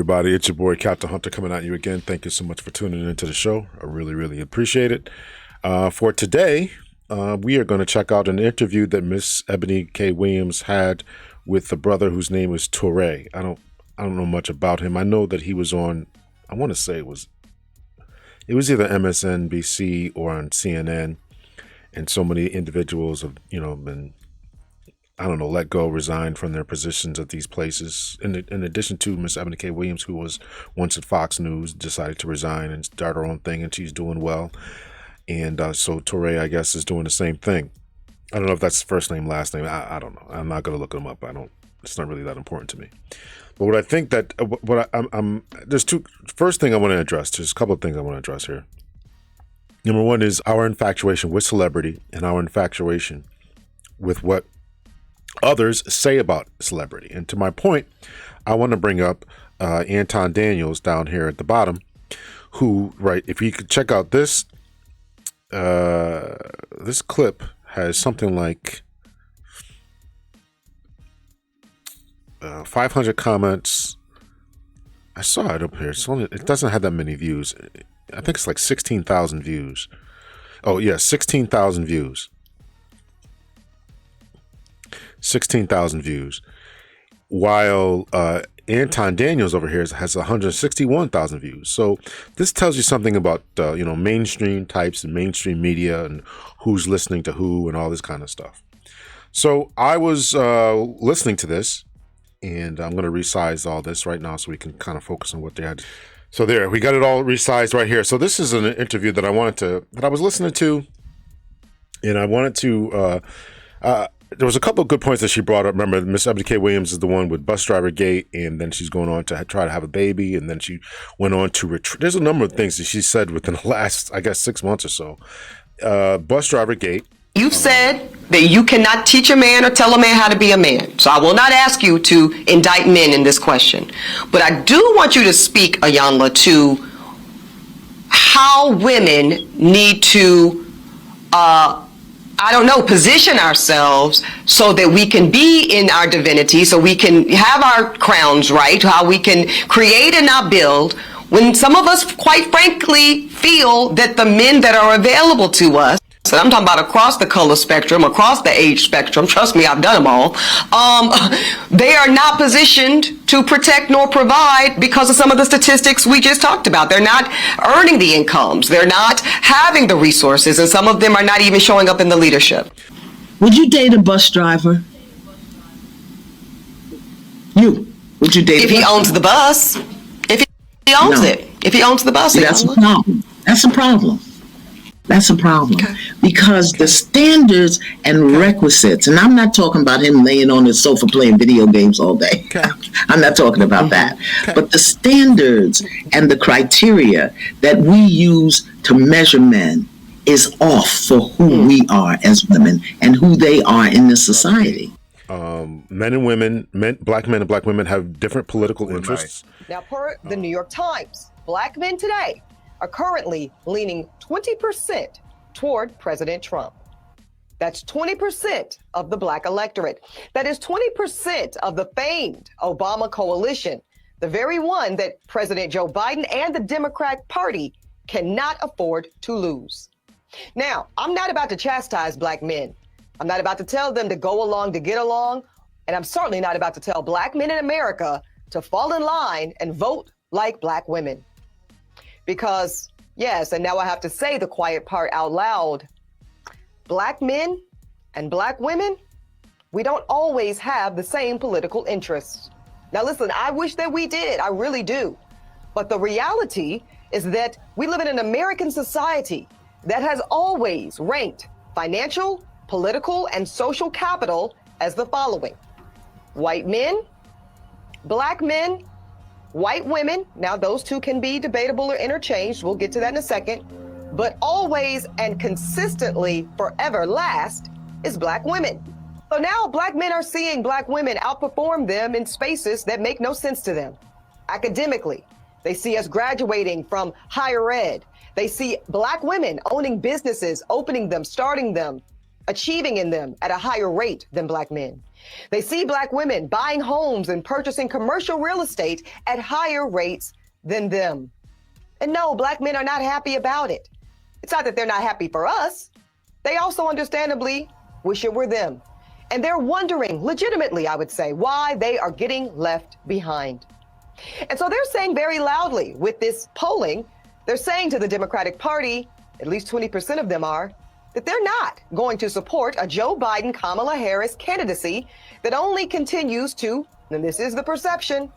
everybody? It's your boy, Captain Hunter, coming at you again. Thank you so much for tuning into the show. I really, really appreciate it. For today, we are going to check out an interview that Miss Eboni K. Williams had with the brother whose name is Touré. I don't know much about him. I know that he was on, I want to say it was either MSNBC or on CNN, and so many individuals have, been, let go, resigned from their positions at these places. In addition to Miss Eboni K. Williams, who was once at Fox News, decided to resign and start her own thing, and she's doing well. And so Touré, I guess, is doing the same thing. I don't know if that's first name, last name. I don't know. I'm not going to look them up. It's not really that important to me. But what I think that, there's first thing I want to address, there's a couple of things I want to address here. Number one is our infatuation with celebrity and our infatuation with what others say about celebrity. And to my point, I want to bring up Anton Daniels down here at the bottom, who, right, if you could check out this clip has something like 500 comments. I saw it up here. It doesn't have that many views. I think it's like 16,000 views. Oh yeah, 16,000 views. 16,000 views. While Anton Daniels over here has 161,000 views. So this tells you something about mainstream types and mainstream media and who's listening to who and all this kind of stuff. So I was listening to this, and I'm going to resize all this right now so we can kind of focus on what they had. So there, we got it all resized right here. So this is an interview that I was listening to, and I wanted to. There was a couple of good points that she brought up. Remember, Miss Eboni K. Williams is the one with bus driver gate, and then she's going on to try to have a baby, and then she went on to there's a number of things that she said within the last, I guess, 6 months or so. Bus driver gate. You've said that you cannot teach a man or tell a man how to be a man. So I will not ask you to indict men in this question. But I do want you to speak, Ayanla, to how women need to position ourselves so that we can be in our divinity, so we can have our crowns right, how we can create and not build, when some of us, quite frankly, feel that the men that are available to us, and I'm talking about across the color spectrum, across the age spectrum, trust me, I've done them all, they are not positioned to protect nor provide because of some of the statistics we just talked about. They're not earning the incomes. They're not having the resources, and some of them are not even showing up in the leadership. Would you date a bus driver? Would you date if he owns the bus? If he owns it. If he owns the bus. That's a problem. That's a problem. That's a problem. Okay. Because the standards and requisites, and I'm not talking about him laying on his sofa playing video games all day. Okay. I'm not talking about that. Okay. But the standards and the criteria that we use to measure men is off for who we are as women and who they are in this society. Men and women, black men and black women have different political interests. Now, per the New York Times, black men today are currently leaning 20% toward President Trump. That's 20% of the black electorate. That is 20% of the famed Obama coalition, the very one that President Joe Biden and the Democrat Party cannot afford to lose. Now, I'm not about to chastise black men. I'm not about to tell them to go along to get along. And I'm certainly not about to tell black men in America to fall in line and vote like black women. Because, yes, and now I have to say the quiet part out loud, black men and black women, we don't always have the same political interests. Now listen, I wish that we did, I really do. But the reality is that we live in an American society that has always ranked financial, political, and social capital as the following: white men, black men, white women. Now those two can be debatable or interchanged. We'll get to that in a second. But always and consistently forever last is black women. So now black men are seeing black women outperform them in spaces that make no sense to them. Academically, they see us graduating from higher ed. They see black women owning businesses, opening them, starting them. achieving in them at a higher rate than Black men. They see Black women buying homes and purchasing commercial real estate at higher rates than them. And no, Black men are not happy about it. It's not that they're not happy for us. They also understandably wish it were them. And they're wondering, legitimately, I would say, why they are getting left behind. And so they're saying very loudly with this polling, they're saying to the Democratic Party, at least 20% of them are, that they're not going to support a Joe Biden, Kamala Harris candidacy that only continues to, and this is the perception,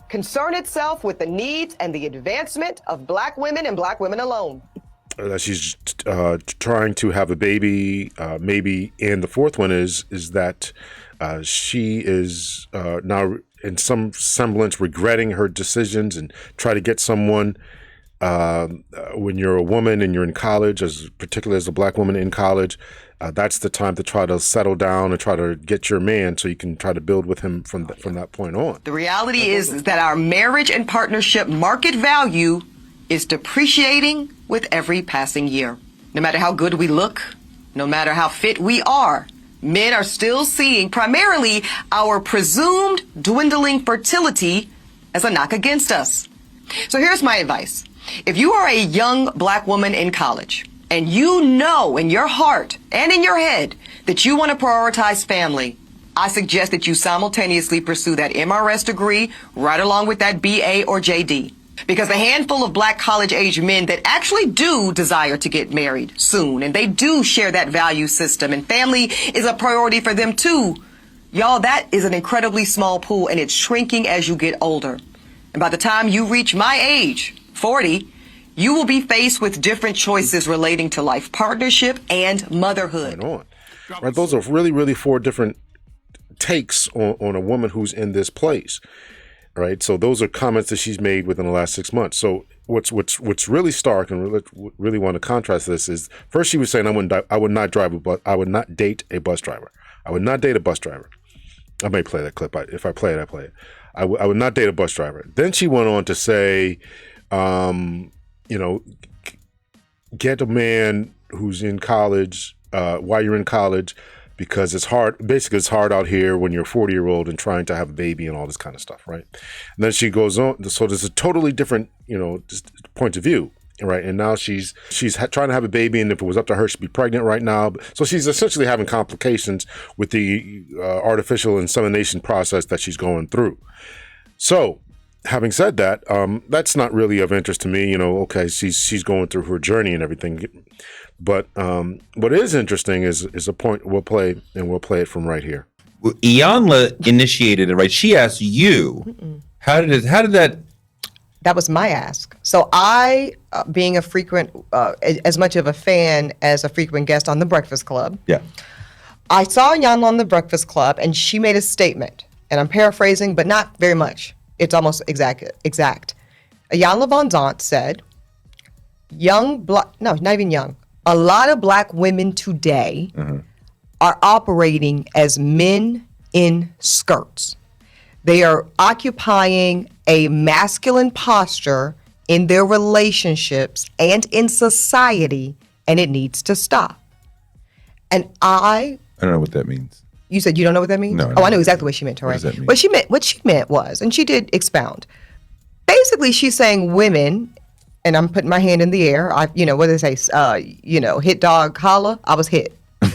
concern itself with the needs and the advancement of Black women and Black women alone. That she's trying to have a baby, maybe, and the fourth one is that she is now in some semblance regretting her decisions and try to get someone when you're a woman and you're in college, particularly as a Black woman in college, that's the time to try to settle down and try to get your man so you can try to build with him from that point on. The reality is that our marriage and partnership market value is depreciating with every passing year. No matter how good we look, no matter how fit we are, men are still seeing primarily our presumed dwindling fertility as a knock against us. So here's my advice. If you are a young Black woman in college and you know in your heart and in your head that you want to prioritize family, I suggest that you simultaneously pursue that MRS degree right along with that BA or JD. Because the handful of Black college-age men that actually do desire to get married soon, and they do share that value system, and family is a priority for them too, y'all, that is an incredibly small pool, and it's shrinking as you get older. And by the time you reach my age, 40, you will be faced with different choices relating to life partnership and motherhood. Right, those are really, really four different takes on a woman who's in this place. Right, so those are comments that she's made within the last 6 months. So what's really stark and really want to contrast this is, first she was saying I would not date a bus driver. I would not date a bus driver. I may play that clip. If I play it, I play it. I would not date a bus driver. Then she went on to say, get a man who's in college while you're in college, because it's hard. Basically, it's hard out here when you're a 40-year-old and trying to have a baby and all this kind of stuff, right? And then she goes on. So there's a totally different, point of view, right? And now she's trying to have a baby, and if it was up to her, she'd be pregnant right now. So she's essentially having complications with the artificial insemination process that she's going through. So, having said that, that's not really of interest to me. Okay, she's going through her journey and everything. But what is interesting is a point we'll play it from right here. Well, Iyanla initiated it, right? She asked you. Mm-mm. How did that? That was my ask. So I, being a frequent, as much of a fan as a frequent guest on The Breakfast Club. Yeah. I saw Iyanla on The Breakfast Club, and she made a statement, and I'm paraphrasing, but not very much. It's almost exact. Iyanla Van Zant said, not even young. A lot of Black women today are operating as men in skirts. They are occupying a masculine posture in their relationships and in society, and it needs to stop. And I don't know what that means. You said you don't know what that means? No. Oh, I know exactly what she meant, right? What does that mean? What she meant was, and she did expound. Basically, she's saying women, and I'm putting my hand in the air. What do they say? Hit dog holla. I was hit. I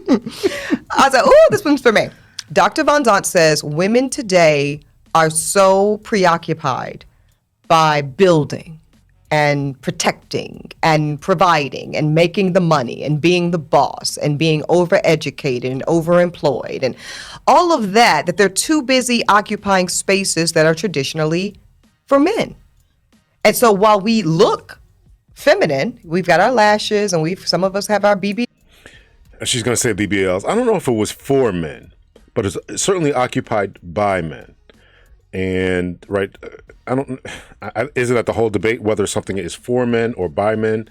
was like, oh, this one's for me. Dr. Van Zant says women today are so preoccupied by building and protecting and providing and making the money and being the boss and being overeducated and overemployed and all of that they're too busy occupying spaces that are traditionally for men. And so while we look feminine, we've got our lashes and some of us have our BB. She's going to say BBLs. I don't know if it was for men, but it's certainly occupied by men. And right, isn't that the whole debate whether something is for men or by men,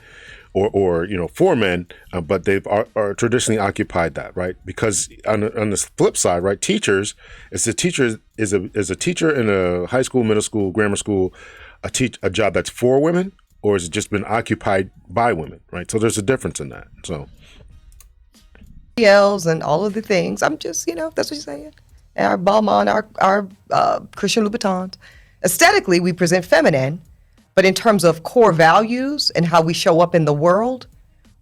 or for men? But they are traditionally occupied that, right? Because on the flip side, right, teachers is a teacher in a high school, middle school, grammar school, a job that's for women, or has it just been occupied by women, right? So there's a difference in that. So. BLs and all of the things. I'm just, that's what you're saying. And our Balmain, our Christian Louboutins. Aesthetically, we present feminine, but in terms of core values and how we show up in the world,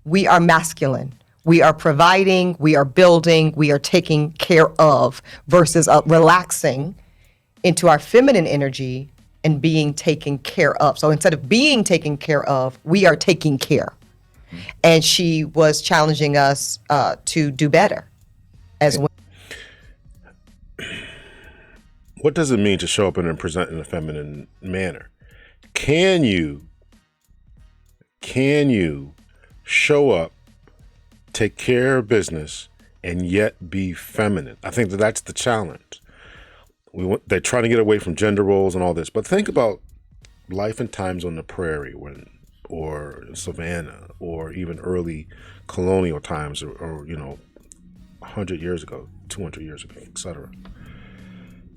we are masculine. We are providing, we are building, we are taking care of versus relaxing into our feminine energy and being taken care of. So instead of being taken care of, we are taking care. And she was challenging us to do better as women. What does it mean to show up and present in a feminine manner? Can you show up, take care of business, and yet be feminine? I think that's the challenge. They're trying to get away from gender roles and all this, but think about life and times on the prairie or savannah, or even early colonial times, or 100 years ago, 200 years ago, etc.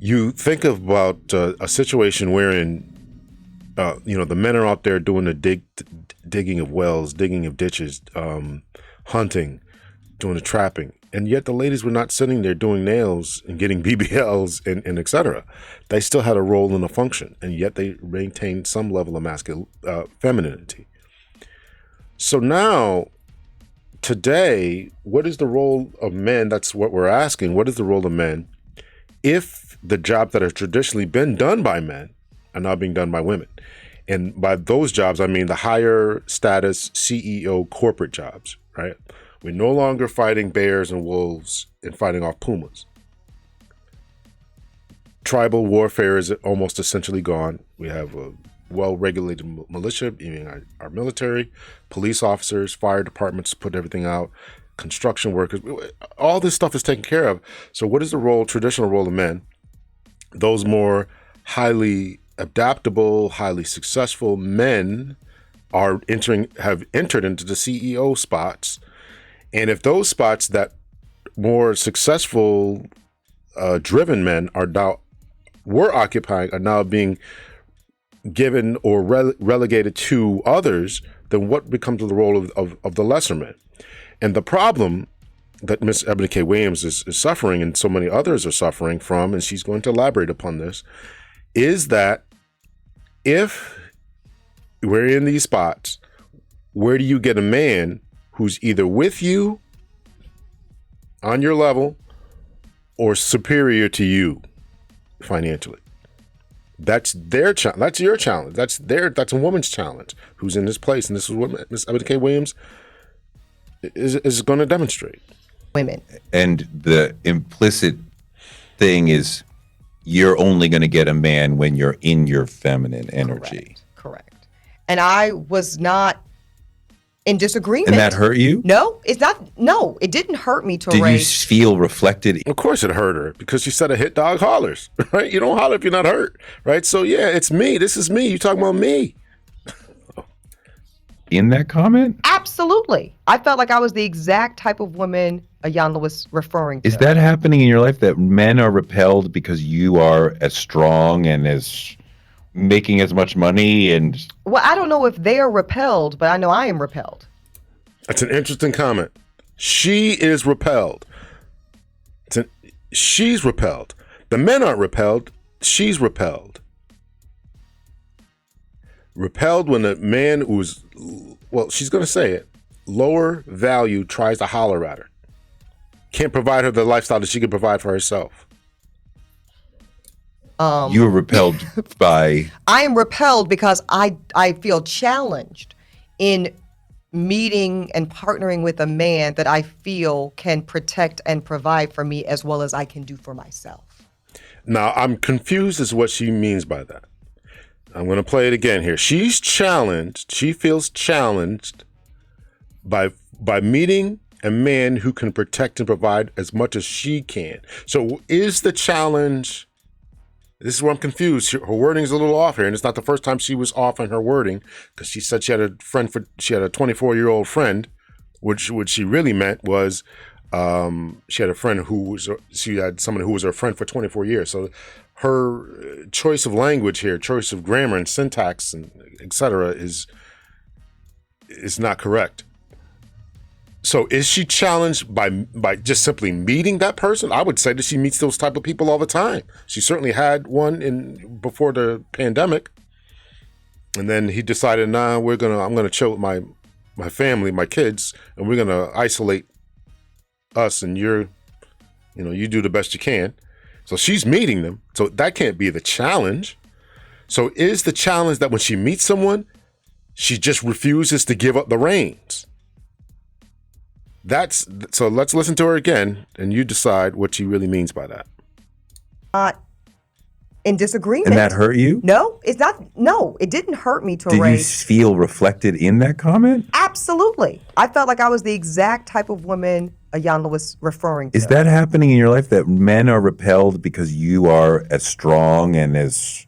You think about a situation wherein the men are out there doing the digging of wells, digging of ditches, hunting, doing the trapping, and yet the ladies were not sitting there doing nails and getting BBLs and etc. They still had a role and a function, and yet they maintained some level of femininity. So now, today, what is the role of men? That's what we're asking. What is the role of men if the jobs that have traditionally been done by men are now being done by women? And by those jobs, I mean the higher status CEO corporate jobs, right? We're no longer fighting bears and wolves and fighting off pumas. Tribal warfare is almost essentially gone. We have a well-regulated militia, meaning our military, police officers, fire departments put everything out, construction workers, all this stuff is taken care of. So what is the traditional role of men? Those more highly adaptable, highly successful men have entered into the CEO spots. And if those spots that more successful, driven men were occupying are now being given or relegated to others, then what becomes the role of the lesser men? And the problem that Miss Eboni K. Williams is suffering, and so many others are suffering from, and she's going to elaborate upon this, is that if we're in these spots, where do you get a man who's either with you on your level or superior to you financially? That's their challenge. That's your challenge. That's a woman's challenge who's in this place. And this is what Ms. Eboni K. Williams is going to demonstrate. Women. And the implicit thing is you're only going to get a man when you're in your feminine energy. Correct. And I was not in disagreement. And that hurt you? No, it's not. No, it didn't hurt me to Did raise. you feel reflected? Of course it hurt her, because she said a hit dog hollers, right? You don't holler if you're not hurt, right? So yeah, it's me. This is me. You talking about me. In that comment? Absolutely. I felt like I was the exact type of woman Ayanla was referring to. Is that happening in your life, that men are repelled because you are as strong and as making as much money? And well, I don't know if they are repelled, but I know I am repelled. That's an interesting comment. She is repelled. She's repelled. The men aren't repelled. She's repelled. Repelled when a man who's, well, she's going to say it, lower value tries to holler at her. Can't provide her the lifestyle that she can provide for herself. You were repelled by... I am repelled because I feel challenged in meeting and partnering with a man that I feel can protect and provide for me as well as I can do for myself. Now, I'm confused as to what she means by that. I'm going to play it again here. She's challenged. She feels challenged by meeting a man who can protect and provide as much as she can. So is the challenge... This is where I'm confused. Her wording is a little off here, and it's not the first time she was off on her wording, because she said she had a 24-year-old friend, which she really meant was she had a friend she had someone who was her friend for 24 years. So her choice of language here, choice of grammar and syntax and etc. is not correct. So is she challenged by just simply meeting that person? I would say that she meets those type of people all the time. She certainly had one before the pandemic. And then he decided, nah, I'm gonna chill with my family, my kids, and we're gonna isolate us, and you do the best you can. So she's meeting them. So that can't be the challenge. So is the challenge that when she meets someone, she just refuses to give up the reins? So let's listen to her again, and you decide what she really means by that. In disagreement. And that hurt you? No, it's not. No, it didn't hurt me to Did you raise. feel reflected in that comment? Absolutely. I felt like I was the exact type of woman Ayanla was referring to. Is that happening in your life, that men are repelled because you are as strong and as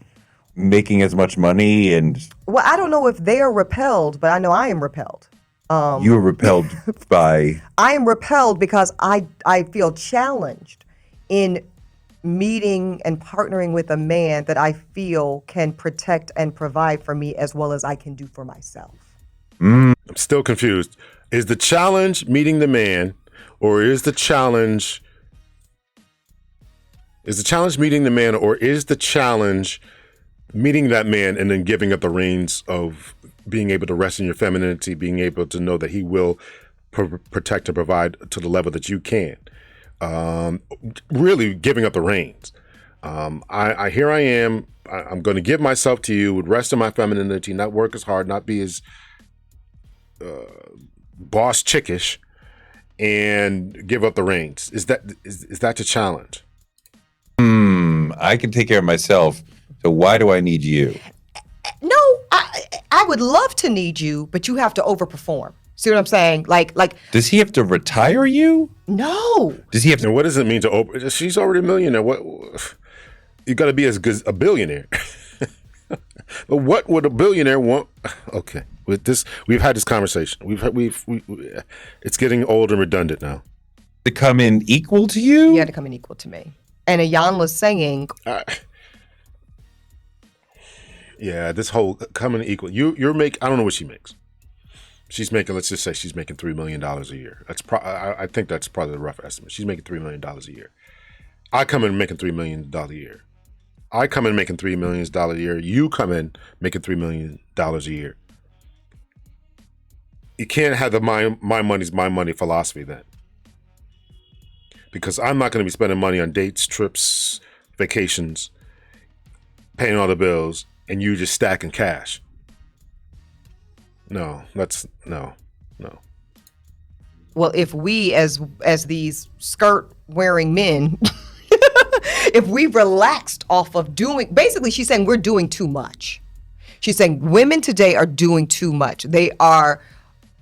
making as much money? And Well, I don't know if they are repelled, but I know I am repelled. you are repelled by... I am repelled because I feel challenged in meeting and partnering with a man that I feel can protect and provide for me as well as I can do for myself. I'm still confused. Is the challenge meeting the man, or is the challenge meeting the man, or is the challenge meeting that man and then giving up the reins of being able to rest in your femininity, being able to know that he will protect and provide to the level that you can? Really giving up the reins. Here I am. I'm going to give myself to you with rest in my femininity, not work as hard, not be as boss chickish, and give up the reins. Is that the challenge? I can take care of myself, so why do I need you? No, I would love to need you, but you have to overperform. See what I'm saying? Like. Does he have to retire you? No. Does he have to... And what does it mean to over? She's already a millionaire. What? You got to be as good as a billionaire. But what would a billionaire want? Okay, with this, we've had this conversation. It's getting old and redundant now. To come in equal to you? You had to come in equal to me. And Ayanla's saying, yeah, this whole coming equal. You're making. I don't know what she makes. She's making. Let's just say she's making $3 million a year. I think that's probably the rough estimate. She's making $3 million a year. I come in making $3 million a year. I come in making $3 million a year. You come in making $3 million a year. You can't have the my money's my money philosophy then. Because I'm not going to be spending money on dates, trips, vacations, paying all the bills, and you just stacking cash. No. well, if we as these skirt wearing men if we relaxed off of doing, basically she's saying we're doing too much. She's saying women today are doing too much. They are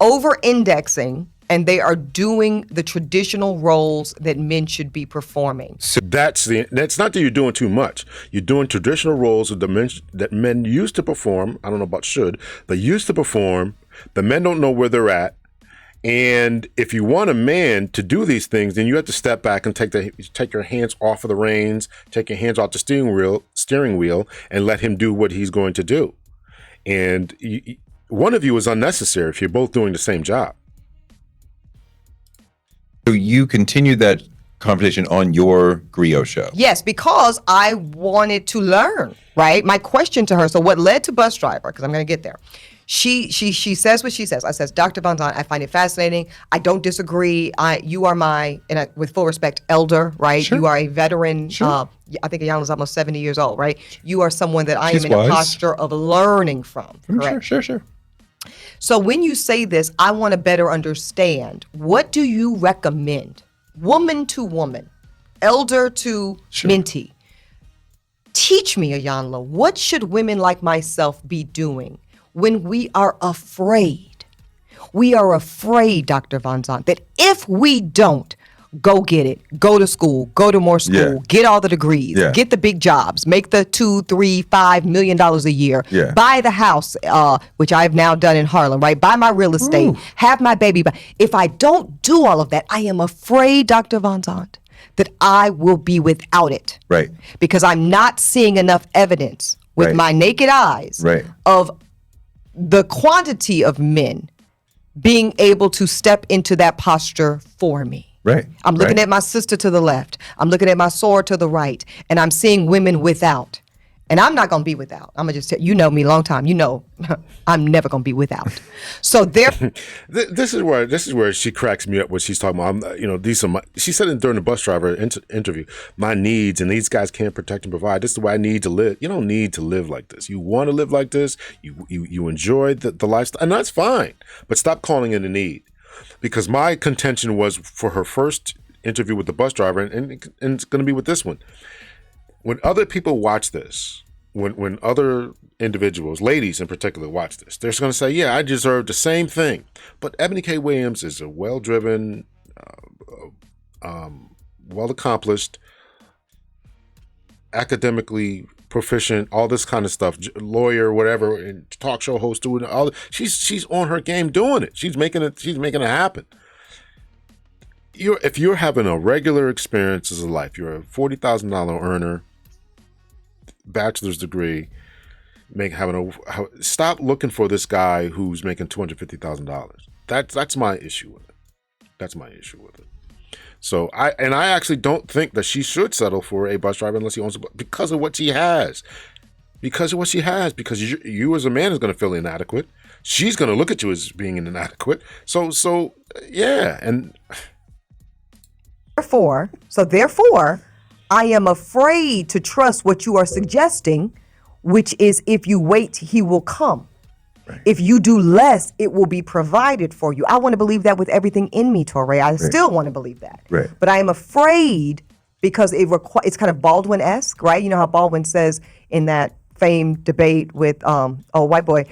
over-indexing and they are doing the traditional roles that men should be performing. So that's not that you're doing too much. You're doing traditional roles that men used to perform. I don't know about should. They used to perform. The men don't know where they're at. And if you want a man to do these things, then you have to step back and take your hands off of the reins, take your hands off the steering wheel, and let him do what he's going to do. And one of you is unnecessary if you're both doing the same job. So you continued that conversation on your griot show? Yes, because I wanted to learn, right? My question to her, so what led to Bus Driver, because I'm going to get there. She says what she says. I says, Dr. Von Zahn, I find it fascinating. I don't disagree. You are my, and with full respect, elder, right? Sure. You are a veteran. Sure. I think Ayanla's almost 70 years old, right? You are someone that I She's am in wise. a posture of learning from, correct? Sure. So when you say this, I want to better understand. What do you recommend? Woman to woman, elder to mentee. Teach me, Ayanla, what should women like myself be doing when we are afraid? We are afraid, Dr. Von Zahn, that if we don't go get it, go to school, go to more school, get all the degrees, get the big jobs, make the $2, $3, $5 million a year, buy the house, which I've now done in Harlem, right? Buy my real estate, have my baby. If I don't do all of that, I am afraid, Dr. Von Zahn, that I will be without it. Right. Because I'm not seeing enough evidence with my naked eyes of the quantity of men being able to step into that posture for me. Right. I'm looking right. at my sister to the left. I'm looking at my sword to the right. And I'm seeing women without. And I'm not going to be without. I'm going to just tell you, know me a long time. You know, I'm never going to be without. So there. This is where she cracks me up when she's talking about, these are my, she said it during the bus driver interview, my needs, and these guys can't protect and provide. This is the way I need to live. You don't need to live like this. You want to live like this. You enjoy the lifestyle, and that's fine. But stop calling it a need. Because my contention was for her first interview with the bus driver, and it's going to be with this one. When other people watch this, when other individuals, ladies in particular, watch this, they're going to say, yeah, I deserve the same thing. But Eboni K. Williams is a well-driven, well-accomplished, academically proficient, all this kind of stuff, lawyer, whatever, and talk show host, doing all. She's on her game doing it. She's making it happen. If you're having a regular experience as a life, you're a $40,000 earner, bachelor's degree, stop looking for this guy who's making $250,000. That's my issue with it. So I actually don't think that she should settle for a bus driver unless he owns a bus, because of what she has. Because you as a man is going to feel inadequate. She's going to look at you as being inadequate. So yeah, and Therefore, I am afraid to trust what you are suggesting, which is if you wait, he will come. Right. If you do less, it will be provided for you. I want to believe that with everything in me, Torre. I still want to believe that. Right. But I am afraid because it's kind of Baldwin-esque, right? You know how Baldwin says in that famed debate with white boy,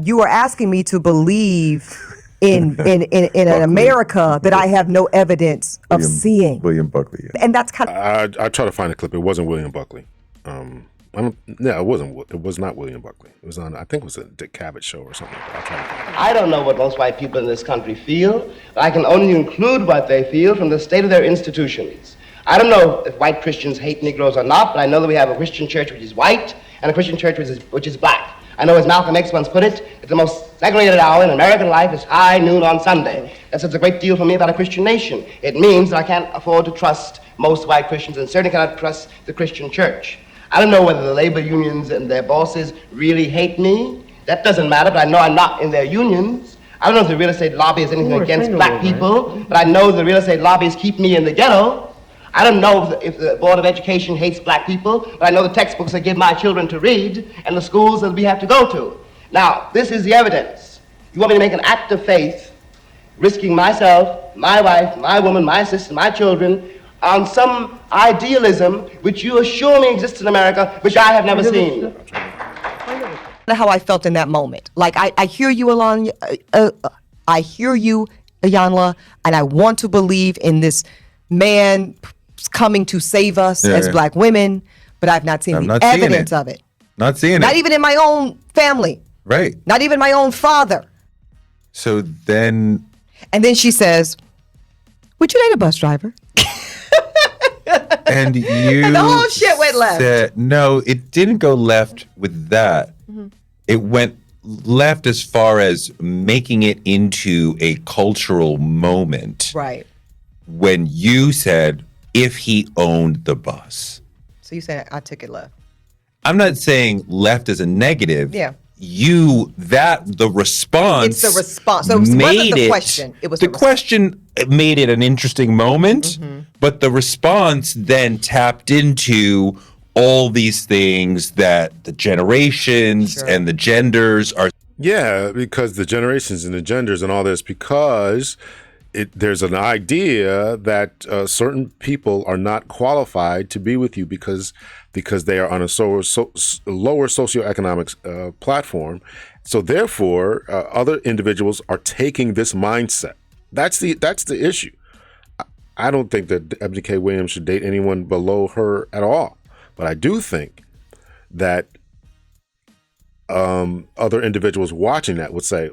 you are asking me to believe in an America that I have no evidence of seeing. William Buckley. Yeah. And that's kind of. I try to find a clip. It wasn't William Buckley. It wasn't. It was not William Buckley. It was on. I think it was a Dick Cavett show or something. I don't know what most white people in this country feel, but I can only include what they feel from the state of their institutions. I don't know if white Christians hate Negroes or not, but I know that we have a Christian church which is white and a Christian church which is black. I know, as Malcolm X once put it, that the most segregated hour in American life is high noon on Sunday. That says a great deal for me about a Christian nation. It means that I can't afford to trust most white Christians and certainly cannot trust the Christian church. I don't know whether the labor unions and their bosses really hate me. That doesn't matter, but I know I'm not in their unions. I don't know if the real estate lobby is anything against black people, but I know the real estate lobbies keep me in the ghetto. I don't know if the Board of Education hates black people, but I know the textbooks they give my children to read and the schools that we have to go to. Now, this is the evidence. You want me to make an act of faith, risking myself, my wife, my woman, my sister, my children, on some idealism which you assure me exists in America, which I have never seen. How I felt in that moment. Like, I hear you, I hear you, Iyanla, and I want to believe in this man coming to save us as black women, but I've not seen the evidence of it. Not seeing it. Not even in my own family. Right. Not even my own father. So then. And then she says, would you date a bus driver? And you and the whole shit went left. No, it didn't go left with that. Mm-hmm. It went left as far as making it into a cultural moment. Right. When you said, if he owned the bus. So you said I took it left. I'm not saying left as a negative. Yeah. The response. It's the response. So it wasn't the question. It was the question made it an interesting moment, but the response then tapped into all these things that the generations and the genders are. Yeah, because the generations and the genders and all this, because there's an idea that certain people are not qualified to be with you because they are on a lower socioeconomic platform. So therefore, other individuals are taking this mindset. That's the issue. I don't think that Eboni K. Williams should date anyone below her at all. But I do think that other individuals watching that would say,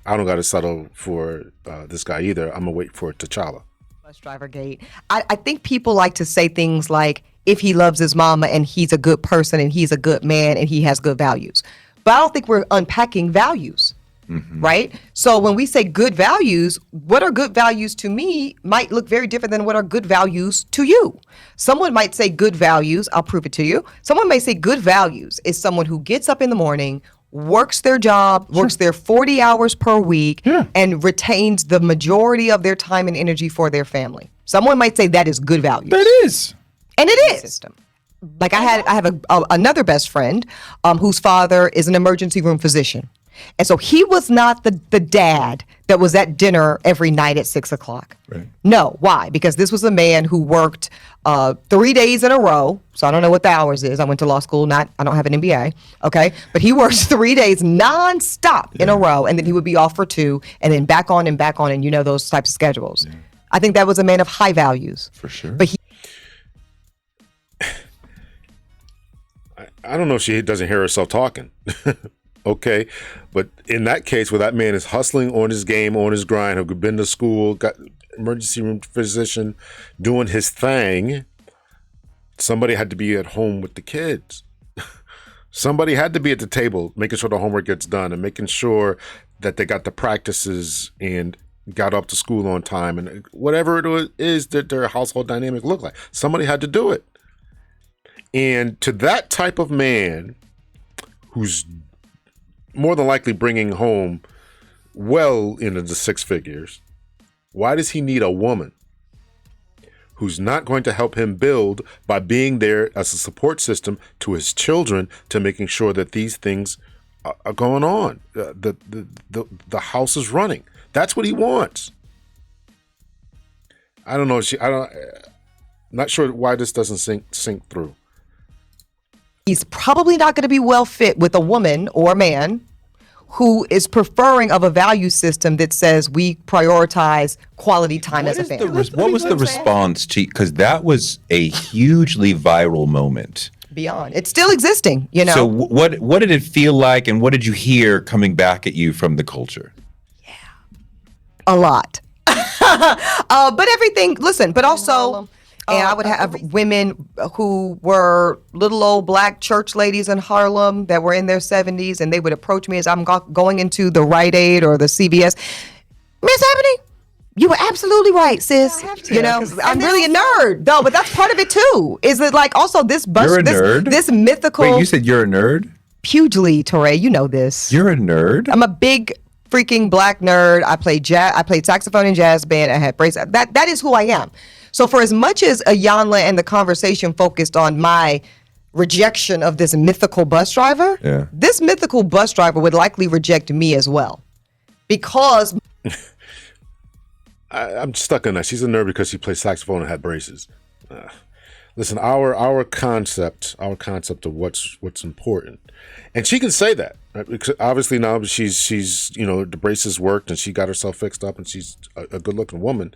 I don't got to settle for this guy either. I'm going to wait for T'Challa. Bus driver gate. I think people like to say things like, if he loves his mama and he's a good person and he's a good man and he has good values. But I don't think we're unpacking values. right? So when we say good values, what are good values to me might look very different than what are good values to you. Someone might say good values, I'll prove it to you. Someone may say good values is someone who gets up in the morning, works their job, works their 40 hours per week, and retains the majority of their time and energy for their family. Someone might say that is good values. That is. And it is. Like I have another best friend whose father is an emergency room physician. And so he was not the dad that was at dinner every night at 6 o'clock. Right. No. Why? Because this was a man who worked 3 days in a row. So I don't know what the hours is. I went to law school. I don't have an MBA. Okay. But he works 3 days nonstop in a row. And then he would be off for 2 and then back on. And you know, those types of schedules. Yeah. I think that was a man of high values. For sure. But he I don't know if she doesn't hear herself talking. Okay. But in that case, where that man is hustling on his game, on his grind, who been to school, got emergency room physician, doing his thing, somebody had to be at home with the kids. Somebody had to be at the table, making sure the homework gets done and making sure that they got the practices and got up to school on time and whatever it is that their household dynamic look like. Somebody had to do it. And to that type of man who's more than likely bringing home well into the 6 figures, why does he need a woman who's not going to help him build by being there as a support system to his children, to making sure that these things are going on, the house is running? That's what he wants. I don't know. Not sure why this doesn't sink through. He's probably not going to be well fit with a woman or man who is preferring of a value system that says we prioritize quality time as a family. What was the response to, because that was a hugely viral moment. Beyond. It's still existing, you know. So what did it feel like, and what did you hear coming back at you from the culture? A lot. But everything, listen, but also, and I would have women who were little old black church ladies in Harlem that were in their 70s, and they would approach me as I'm going into the Rite Aid or the CVS. "Miss Ebony, you were absolutely right, sis." You know, I'm really a nerd, though, but that's part of it too. Is it like also this nerd? This mythical? Wait, you said you're a nerd? Hugely, Torre, you know this. You're a nerd? I'm a big freaking black nerd. I played saxophone in jazz band. I had braces. That is who I am. So for as much as Ayanla and the conversation focused on my rejection of this mythical bus driver, this mythical bus driver would likely reject me as well, because I'm stuck on that. She's a nerd because she plays saxophone and had braces. Listen, our concept of what's important, and she can say that, right? Because obviously now she's the braces worked and she got herself fixed up and she's a good looking woman.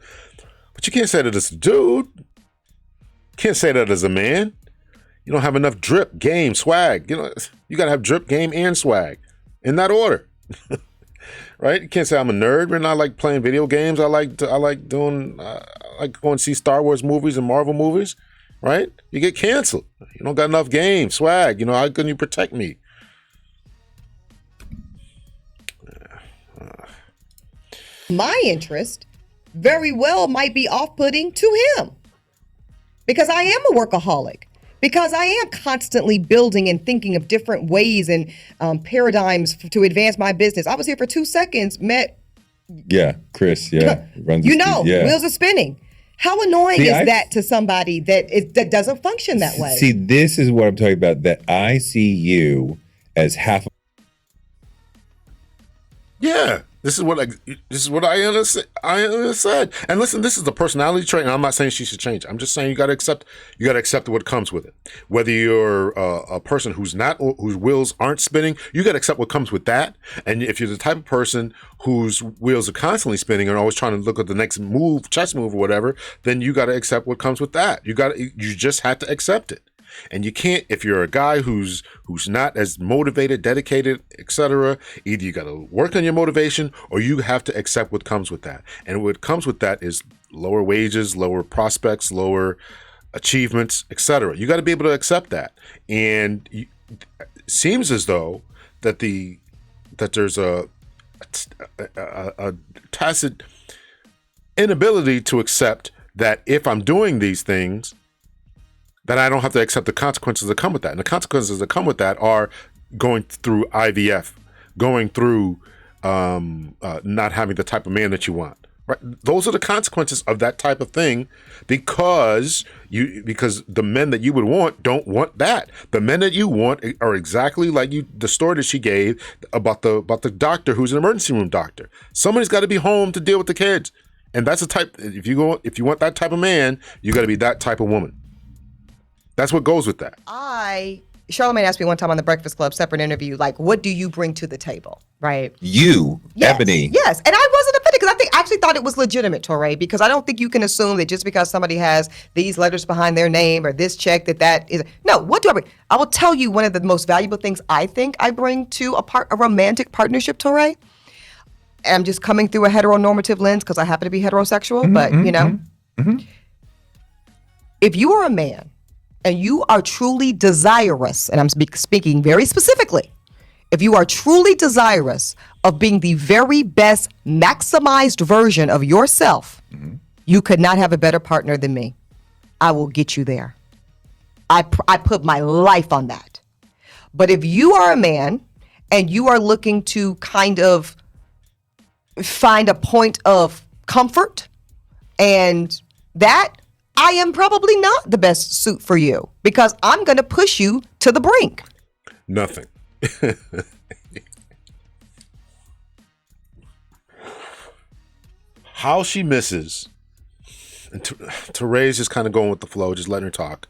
But you can't say that as a dude. Can't say that as a man. You don't have enough drip, game, swag. You got to have drip, game, and swag in that order, right? You can't say I'm a nerd. And I like playing video games. I like going to see Star Wars movies and Marvel movies, right? You get canceled. You don't got enough game, swag. How can you protect me? My interest very well might be off-putting to him, because I am a workaholic, because I am constantly building and thinking of different ways and paradigms to advance my business. I was here for 2 seconds, met Chris, runs wheels are spinning. How annoying is that to somebody that doesn't function that way? See, this is what I'm talking about, that I see you as half. Yeah. This is what I said. And listen, this is the personality trait, and I'm not saying she should change. I'm just saying you got to accept what comes with it. Whether you're a person whose wheels aren't spinning, you got to accept what comes with that. And if you're the type of person whose wheels are constantly spinning and always trying to look at the next move, chess move or whatever, then you got to accept what comes with that. You just have to accept it. And you can't, if you're a guy who's not as motivated, dedicated, etc., either you got to work on your motivation or you have to accept what comes with that. And what comes with that is lower wages, lower prospects, lower achievements, etc. You got to be able to accept that. And it seems as though that there's a a tacit inability to accept that if I'm doing these things, that I don't have to accept the consequences that come with that. And the consequences that come with that are going through IVF, going through not having the type of man that you want. Right? Those are the consequences of that type of thing, because the men that you would want don't want that. The men that you want are exactly like the story that she gave about the doctor who's an emergency room doctor. Somebody's got to be home to deal with the kids, and that's the type. If you want that type of man, you got to be that type of woman. That's what goes with that. Charlamagne asked me one time on the Breakfast Club, separate interview, like, what do you bring to the table, right? You, yes, Ebony. Yes, and I wasn't offended because I actually thought it was legitimate, Touré, because I don't think you can assume that just because somebody has these letters behind their name or this check that is, no, what do I bring? I will tell you one of the most valuable things I think I bring to a romantic partnership, Touré. And I'm just coming through a heteronormative lens because I happen to be heterosexual, but if you are a man and you are truly desirous, and I'm speaking very specifically, if you are truly desirous of being the very best maximized version of yourself, you could not have a better partner than me. I will get you there. I put my life on that. But if you are a man and you are looking to kind of find a point of comfort, and that, I am probably not the best suit for you, because I'm going to push you to the brink. Nothing. How she misses, and Touré's just kind of going with the flow, just letting her talk.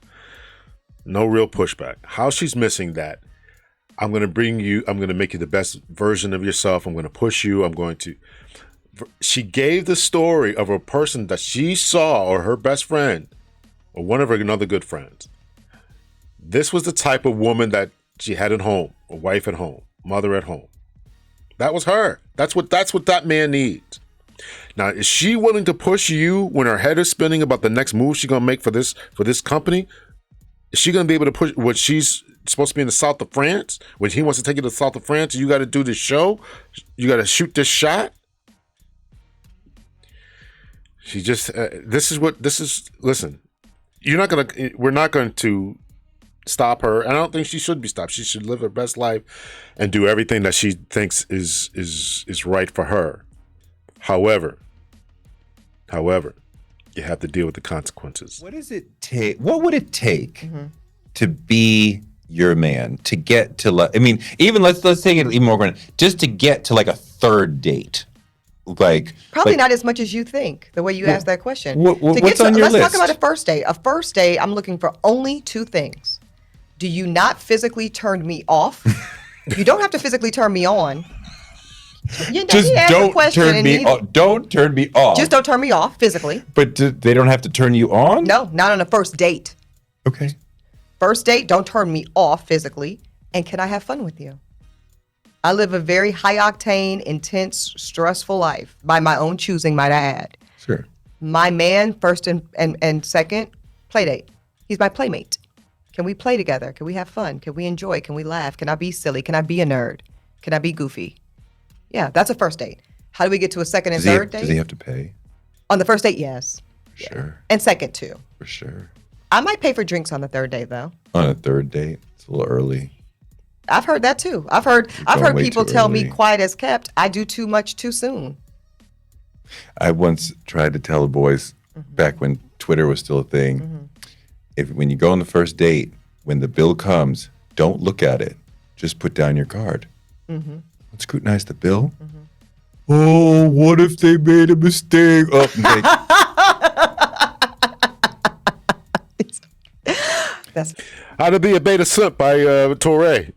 No real pushback. How she's missing that. I'm going to make you the best version of yourself. I'm going to push you. She gave the story of a person that she saw, or her best friend, or one of her another good friends. This was the type of woman that she had at home, a wife at home, mother at home. That was her. That's what that man needs. Now, is she willing to push you when her head is spinning about the next move she's gonna make for this company? Is she gonna be able to push what she's supposed to be in the south of France? When he wants to take you to the south of France, you got to do this show. You got to shoot this shot. She just, listen, we're not going to stop her. And I don't think she should be stopped. She should live her best life and do everything that she thinks is right for her. However, you have to deal with the consequences. What does it take? What would it take to be your man, to get to, even let's take it even more granted, just to get to like a third date? Probably not as much as you think, the way you asked that question. What's on your list? Let's talk about a first date. A first date, I'm looking for only two things. Do you not physically turn me off? You don't have to physically turn me on. Just don't turn me off. Don't turn me off. Just don't turn me off physically. But they don't have to turn you on? No, not on a first date. Okay. First date, don't turn me off physically. And can I have fun with you? I live a very high-octane, intense, stressful life by my own choosing, might I add. Sure. My man, first and second, play date. He's my playmate. Can we play together? Can we have fun? Can we enjoy? Can we laugh? Can I be silly? Can I be a nerd? Can I be goofy? Yeah, that's a first date. How do we get to a second and third date? Does he have to pay? On the first date, yes. For sure. And second, too. For sure. I might pay for drinks on the third date, though. On a third date? It's a little early. I've heard that, too. I've heard people tell me, quiet as kept, I do too much too soon. I once tried to tell the boys, back when Twitter was still a thing, when you go on the first date, when the bill comes, don't look at it. Just put down your card. Scrutinize the bill. Oh, what if they made a mistake? That's How to Be a Beta Simp by Touré.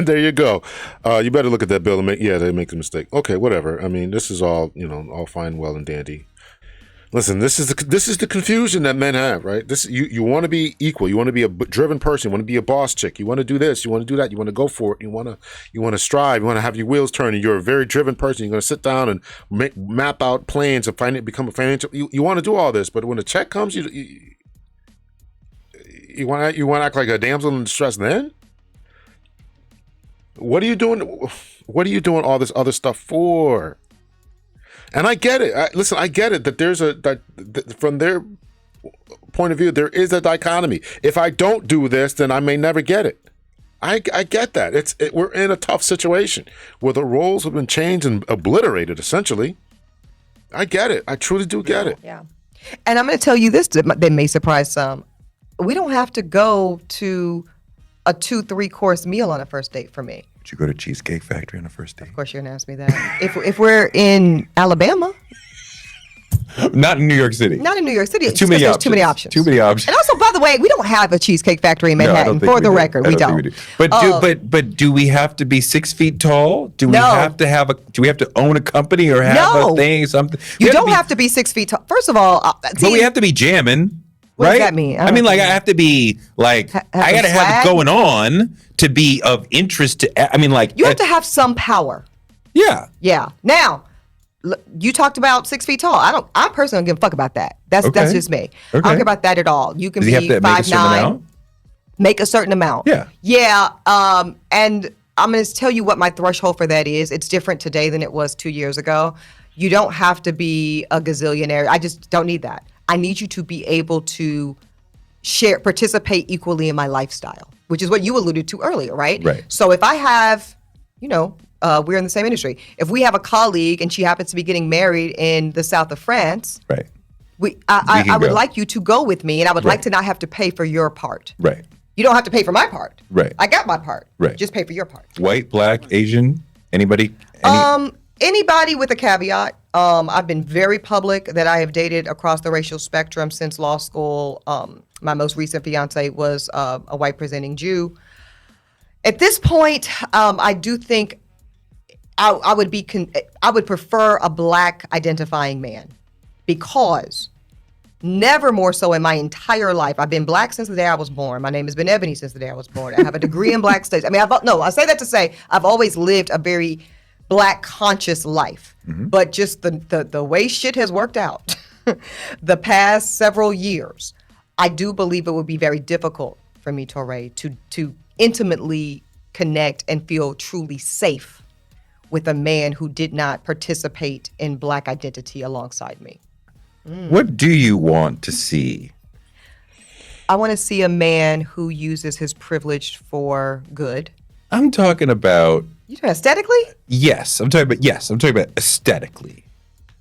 There you go. You better look at that bill and they make a mistake. Okay, whatever. I mean, this is all all fine, well, and dandy. Listen, this is the confusion that men have, right? You want to be equal. You want to be a driven person. You want to be a boss chick. You want to do this. You want to do that. You want to go for it. You want to strive. You want to have your wheels turning. You're a very driven person. You're going to sit down and map out plans and become a financial. You want to do all this, but when the check comes, you want to act like a damsel in distress. Then What are you doing? What are you doing all this other stuff for? And I get it. Listen, I get it that there's that from their point of view, there is a dichotomy. If I don't do this, then I may never get it. I get that. We're in a tough situation where the roles have been changed and obliterated, essentially. I get it. I truly do get it. Yeah. And I'm going to tell you this that may surprise some. We don't have to go to a 2-3 course meal on a first date for me. Would you go to Cheesecake Factory on a first date? Of course, you're going to ask me that. If we're in Alabama. Not in New York City. Not in New York City. Too many options. Too many options. Too many options. And also, by the way, we don't have a Cheesecake Factory in Manhattan. For the record, we don't. But do we have to be 6 feet tall? Do we have to have do we have to own a company or have a thing? Something? You don't have to be 6 feet tall. First of all, but we have to be jamming. What right? does that mean? I mean, like, I have to be like, I got to have it going on to be of interest to. I mean, like, you have to have some power. Yeah. Yeah. Now, you talked about 6 feet tall. I personally don't give a fuck about that. That's just me. I don't care about that at all. You can be 5'9", make a certain amount. Yeah. Yeah. And I'm going to tell you what my threshold for that is. It's different today than it was 2 years ago. You don't have to be a gazillionaire. I just don't need that. I need you to be able to participate equally in my lifestyle, which is what you alluded to earlier, right? Right. So if I have, we're in the same industry. If we have a colleague and she happens to be getting married in the south of France, right. I would like you to go with me, and I would like to not have to pay for your part. Right. You don't have to pay for my part. Right. I got my part. Right. Just pay for your part. White, black, Asian, anybody? Anybody with a caveat. I've been very public that I have dated across the racial spectrum since law school. My most recent fiance was a white presenting Jew. At this point, I do think I would prefer a black identifying man, because never more so in my entire life. I've been black since the day I was born. My name has been Ebony since the day I was born. I have a degree in black studies. I mean, I say that to say I've always lived a very black conscious life, but just the way shit has worked out the past several years, I do believe it would be very difficult for me, Torre, to intimately connect and feel truly safe with a man who did not participate in black identity alongside me. What do you want to see? I want to see a man who uses his privilege for good. I'm talking about. You talking aesthetically? Yes, I'm talking about aesthetically.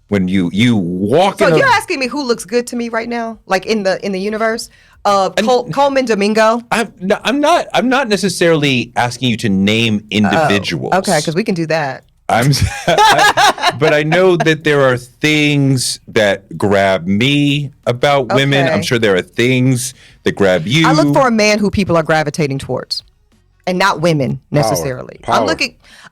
When you walk. So you're asking me who looks good to me right now, like in the universe? Coleman Domingo. I'm not necessarily asking you to name individuals. Okay, because we can do that. But I know that there are things that grab me about women. Okay. I'm sure there are things that grab you. I look for a man who people are gravitating towards, and not women necessarily. Power.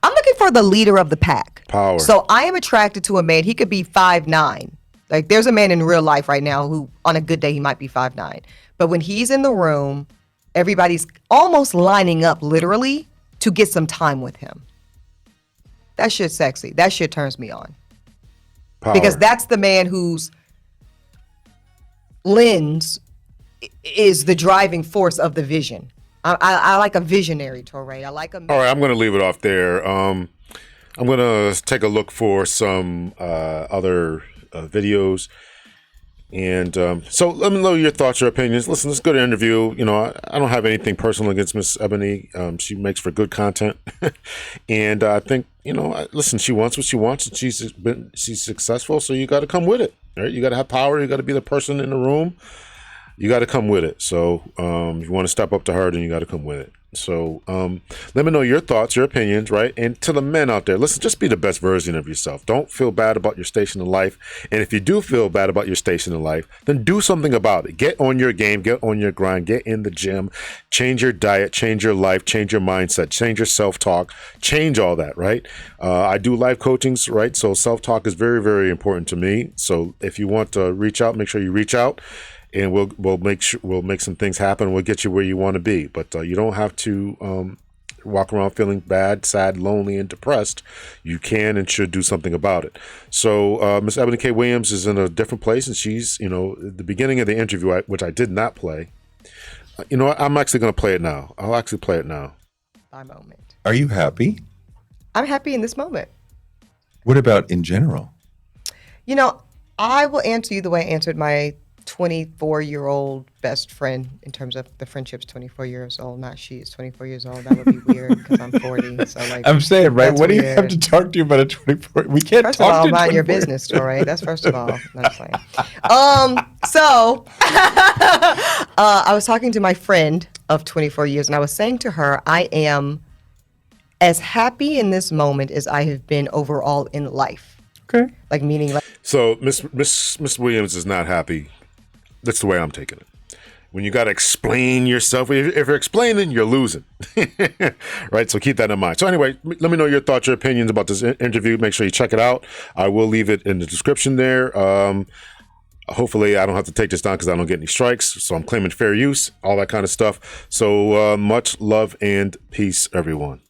I'm looking for the leader of the pack. Power. So I am attracted to a man. He could be 5'9". Like, there's a man in real life right now who, on a good day, he might be 5'9". But when he's in the room, everybody's almost lining up literally to get some time with him. That shit's sexy. That shit turns me on. Power. Because that's the man whose lens is the driving force of the vision. I like a visionary, Torre. I like a man. All right, I'm going to leave it off there. I'm going to take a look for some other videos. And so let me know your thoughts, your opinions. Listen, it's a good interview. I don't have anything personal against Miss Eboni. She makes for good content. And I think, listen, she wants what she wants, and she's successful, so you got to come with it. Right? You got to have power. You got to be the person in the room. You got to come with it. So if you want to step up to her, then you got to come with it. So let me know your thoughts, your opinions, right? And to the men out there, listen, just be the best version of yourself. Don't feel bad about your station in life. And if you do feel bad about your station in life, then do something about it. Get on your game, get on your grind, get in the gym, change your diet, change your life, change your mindset, change your self-talk, change all that, right? I do life coachings, right? So self-talk is very, very important to me. So if you want to reach out, make sure you reach out. And we'll make some things happen. We'll get you where you want to be, but you don't have to walk around feeling bad, sad, lonely, and depressed. You can and should do something about it. So Miss Eboni K. Williams is in a different place, and she's, at the beginning of the interview, which I did not play. I'm actually going to play it now. I'll actually play it now. By moment. Are you happy? I'm happy in this moment. What about in general? You know, I will answer you the way I answered my 24-year-old best friend in terms of the friendship's 24 years old, not she is 24 years old. That would be weird because I'm 40. So like, I'm saying, right? that's What do you have weird. to talk to you about a 24? We can't First of talk all, to mind your 24. business, Torre. That's first of all. No, I'm playing. So I was talking to my friend of 24 years, and I was saying to her, I am as happy in this moment as I have been overall in life. Okay. Like meaning, like So Miss Williams is not happy. That's the way I'm taking it. When you got to explain yourself, if you're explaining, you're losing. Right? So keep that in mind. So anyway, let me know your thoughts, your opinions about this interview. Make sure you check it out. I will leave it in the description there. Hopefully I don't have to take this down because I don't get any strikes. So I'm claiming fair use, all that kind of stuff. So much love and peace, everyone.